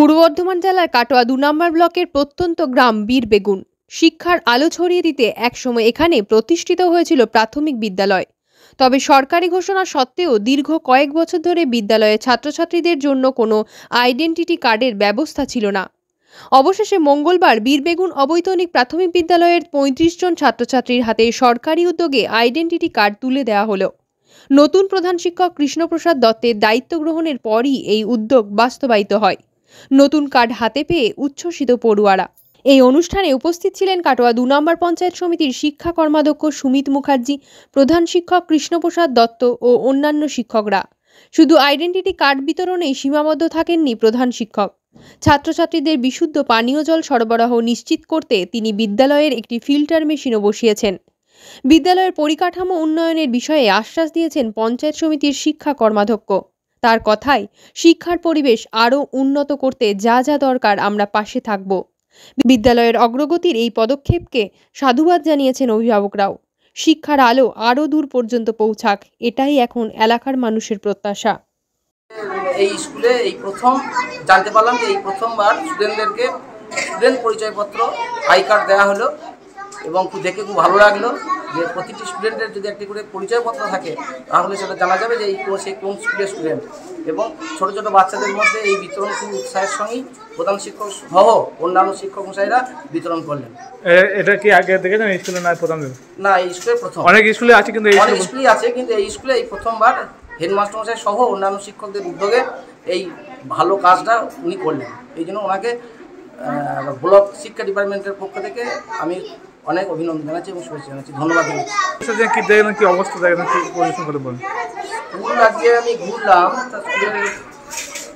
পূর্ব বর্ধমান জেলার কাটোয়া ২ নম্বর ব্লকের প্রত্যন্ত গ্রাম বীরবেগুন শিক্ষার আলো ছড়িয়ে দিতে একসময় এখানে প্রতিষ্ঠিত হয়েছিল প্রাথমিক বিদ্যালয়। তবে সরকারি ঘোষণা সত্ত্বেও দীর্ঘ কয়েক বছর ধরে বিদ্যালয়ে ছাত্রছাত্রীদের জন্য কোনো আইডেন্টিটি কার্ডের ব্যবস্থা ছিল না। অবশেষে মঙ্গলবার বীরবেগুন অবৈতনিক প্রাথমিক বিদ্যালয়ের ৩৫ জন ছাত্রছাত্রীর হাতে সরকারি উদ্যোগে আইডেন্টিটি কার্ড তুলে দেওয়া হলো। নতুন প্রধান শিক্ষক কৃষ্ণপ্রসাদ দত্তের দায়িত্ব গ্রহণের পরই এই উদ্যোগ বাস্তবায়িত হয়। নতুন কার্ড হাতে পেয়ে উচ্ছ্বসিত পড়ুয়ারা। এই অনুষ্ঠানে উপস্থিত ছিলেন কাটোয়া ২ নম্বর পঞ্চায়েত সমিতির শিক্ষা কর্মাধ্যক্ষ সুমিত মুখার্জি, প্রধান শিক্ষক কৃষ্ণপ্রসাদ দত্ত ও অন্যান্য শিক্ষকরা। শুধু আইডেন্টিটি কার্ড বিতরণেই সীমাবদ্ধ থাকেননি প্রধান শিক্ষক। ছাত্রছাত্রীদের বিশুদ্ধ পানীয় জল সরবরাহ নিশ্চিত করতে তিনি বিদ্যালয়ের একটি ফিল্টার মেশিনও বসিয়েছেন। বিদ্যালয়ের পরিকাঠামো উন্নয়নের বিষয়ে আশ্বাস দিয়েছেন পঞ্চায়েত সমিতির শিক্ষা কর্মাধ্যক্ষ। তার কথায়, শিক্ষার পরিবেশ আরও উন্নত করতে যা যা দরকার আমরা পাশে থাকব। বিদ্যালয়ের অগ্রগতির এই পদক্ষেপকে সাধুবাদ জানিয়েছেন অভিভাবকরাও। শিক্ষার আলো আরও দূর পর্যন্ত পৌঁছাক, এটাই এখন এলাকার মানুষের প্রত্যাশা। এই স্কুলে এই প্রথম জানতে পারলাম যে এই প্রথমবার স্টুডেন্টদেরকে স্টুডেন্ট পরিচয়পত্র আই কার্ড দেওয়া হলো এবং দেখে খুব ভালো লাগলো যে প্রতিটি স্টুডেন্টের যদি একটি করে পরিচয়পত্র থাকে তাহলে সেটা জানা যাবে যে সে কোন স্কুলের স্টুডেন্ট। এবং ছোটো ছোটো বাচ্চাদের মধ্যে এই বিতরণ খুব উৎসাহের সঙ্গেই প্রধান শিক্ষক সহ অন্যান্য শিক্ষক মশাইরা বিতরণ করলেন। এটা কি আগে দেখেছেন এই স্কুলে? না প্রথম? না, এই স্কুলে প্রথম। অনেক স্কুলে আছে কিন্তু অনেক স্কুলই আছে কিন্তু এই স্কুলে এই প্রথমবার হেডমাস্টার মশাই সহ অন্যান্য শিক্ষকদের উদ্যোগে এই ভালো কাজটা উনি করলেন। এই জন্য ওনাকে ব্লক শিক্ষা ডিপার্টমেন্টের পক্ষ থেকে আমি অনেক অভিনন্দন জানাচ্ছি এবং শুভেচ্ছা জানাচ্ছি, ধন্যবাদ জানাচ্ছি। কি দেখলেন, কি অবস্থা দেখলেন, কি পরিবেশন করে বলেন? স্কুল আজকে আমি ঘুরলাম, স্কুলের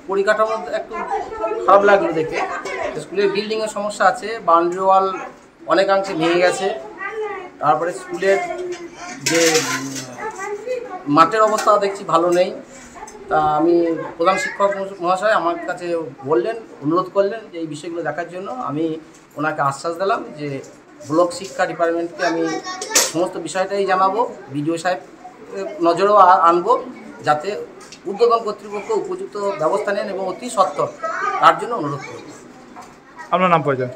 পরিকাঠামো একটু খারাপ লাগলো দেখে। স্কুলের বিল্ডিংয়ের সমস্যা আছে, বাউন্ডারি ওয়াল অনেকাংশে ভেঙে গেছে। তারপরে স্কুলের যে মাঠের অবস্থা দেখছি ভালো নেই। তা আমি প্রধান শিক্ষক মহাশয় আমার কাছে বললেন, অনুরোধ করলেন যে এই বিষয়গুলো দেখার জন্য। আমি ওনাকে আশ্বাস দিলাম যে ব্লক শিক্ষা ডিপার্টমেন্টকে আমি সমস্ত বিষয়টাই জানাবো, বিডিও সাহেব নজরেও আনবো যাতে উদ্বোধন কর্তৃপক্ষ উপযুক্ত ব্যবস্থা নেন এবং অতি সত্বর তার জন্য অনুরোধ করব। আপনার নাম পরিচয়?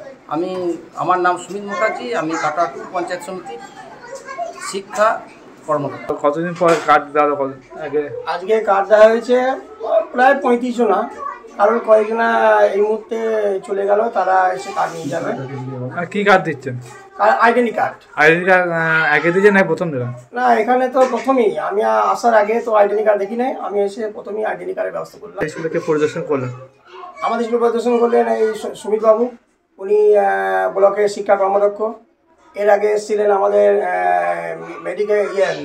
আমার নাম সুমিত মুখার্জি, আমি কাটোয়া 2 পঞ্চায়েত সমিতি শিক্ষা কর্মকর্তা। কতদিন পর কার্ড দেওয়া হলো? আজকে কার্ড দেওয়া হয়েছে প্রায় 35 জনা, কারণ কয়েকজনা এই মুহূর্তে চলে গেল, তারা এসে কার্ড নিয়ে যাবে। কি কার্ড দিচ্ছেন? Identity card. আইডেন্টি কার্ড আগে দিয়েছেন না প্রথম দিলেন? না, এখানে তো প্রথমেই আমি আসার আগে তো আইডেন্টি কার্ড দেখি নাই, আমি এসে প্রথমেই আইডেন্টি কার্ডের ব্যবস্থা করলাম। স্কুলকে পরিদর্শন করলেন? আমাদের স্কুল পরিদর্শন করলেন এই সুমিত বাবু, উনি ব্লকের শিক্ষা কর্মাধ্যক্ষ। এর আগে এসেছিলেন আমাদের medical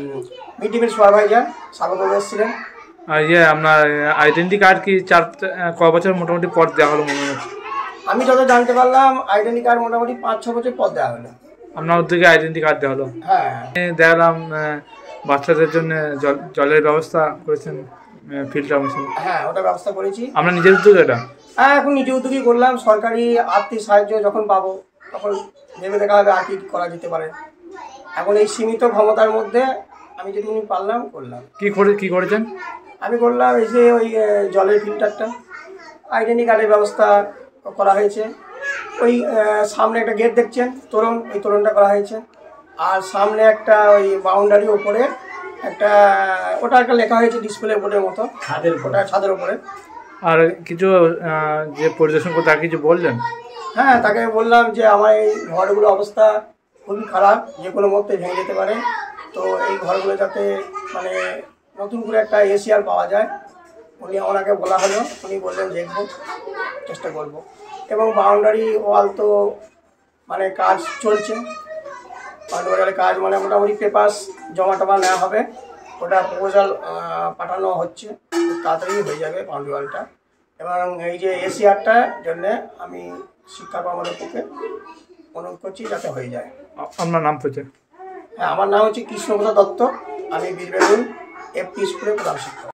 mid day meal supervisor স্বাগত এসেছিলেন। আর আপনার আইডেন্টি কার্ড কি ক বছর মোটামুটি পর দেওয়া হলো মনে হচ্ছে? আমি যত জানতে পারলাম আইডেন্টি কার্ড মোটামুটি 5-6 বছর পর দেওয়া হলো। আপনার উদ্যোগে আইডেন্টি কার্ড দেওয়া হলো? হ্যাঁ, দেখলাম বাচ্চাদের জন্য জলের ব্যবস্থা করেছেন, ফিল্টার মেশিন। হ্যাঁ, ওটা ব্যবস্থা করেছি। আপনার নিজের উদ্যোগ এটা? হ্যাঁ, এখন নিজে উদ্যোগই করলাম। সরকারি আর্থিক সাহায্য যখন পাবো তখন ভেবে দেখা হবে আর কি করা যেতে পারে। এখন এই সীমিত ক্ষমতার মধ্যে আমি যেটুকু পারলাম করলাম। কি করেছেন? আমি করলাম এই যে ওই জলের ফিল্টারটা, আইডেন্টি কার্ডের ব্যবস্থা করা হয়েছে। ওই সামনে একটা গেট দেখছেন, তোরণ, ওই তোরণটা করা হয়েছে। আর সামনে একটা ওই বাউন্ডারি ওপরে একটা, ওটা একটা লেখা হয়েছে ডিসপ্লে বোর্ডের মতো, ওটা ছাদের ওপরে। আর কিছু যে পরিদর্শন করতে তাকে কিছু বললেন? হ্যাঁ, তাকে বললাম যে আমার এই ঘরগুলো অবস্থা খুবই খারাপ, যে কোনো মুহূর্তে ভেঙে যেতে পারে, তো এই ঘরগুলো যাতে মানে নতুন করে একটা এসিআর পাওয়া যায়। ওনাকে বলা হলো, উনি বললেন দেখব, চেষ্টা করব। এবং বাউন্ডারি ওয়াল তো মানে কাজ চলছে, বাউন্ডারি কাজ মানে মোটামুটি পেপারস জমা টমা নেওয়া হবে, ওটা প্রপোজাল পাঠানো হচ্ছে, খুব তাড়াতাড়ি হয়ে যাবে বাউন্ডারি ওয়ালটা। এবং এই যে এসিআরটার জন্যে আমি শিক্ষা কর্মকর্তাকে অনুরোধ করছি যাতে হয়ে যায়। আপনার নাম পরিচয়? হ্যাঁ, আমার নাম হচ্ছে কৃষ্ণপ্রসাদ দত্ত, আমি বীরবেগুন FP স্কুলের প্রধান শিক্ষক।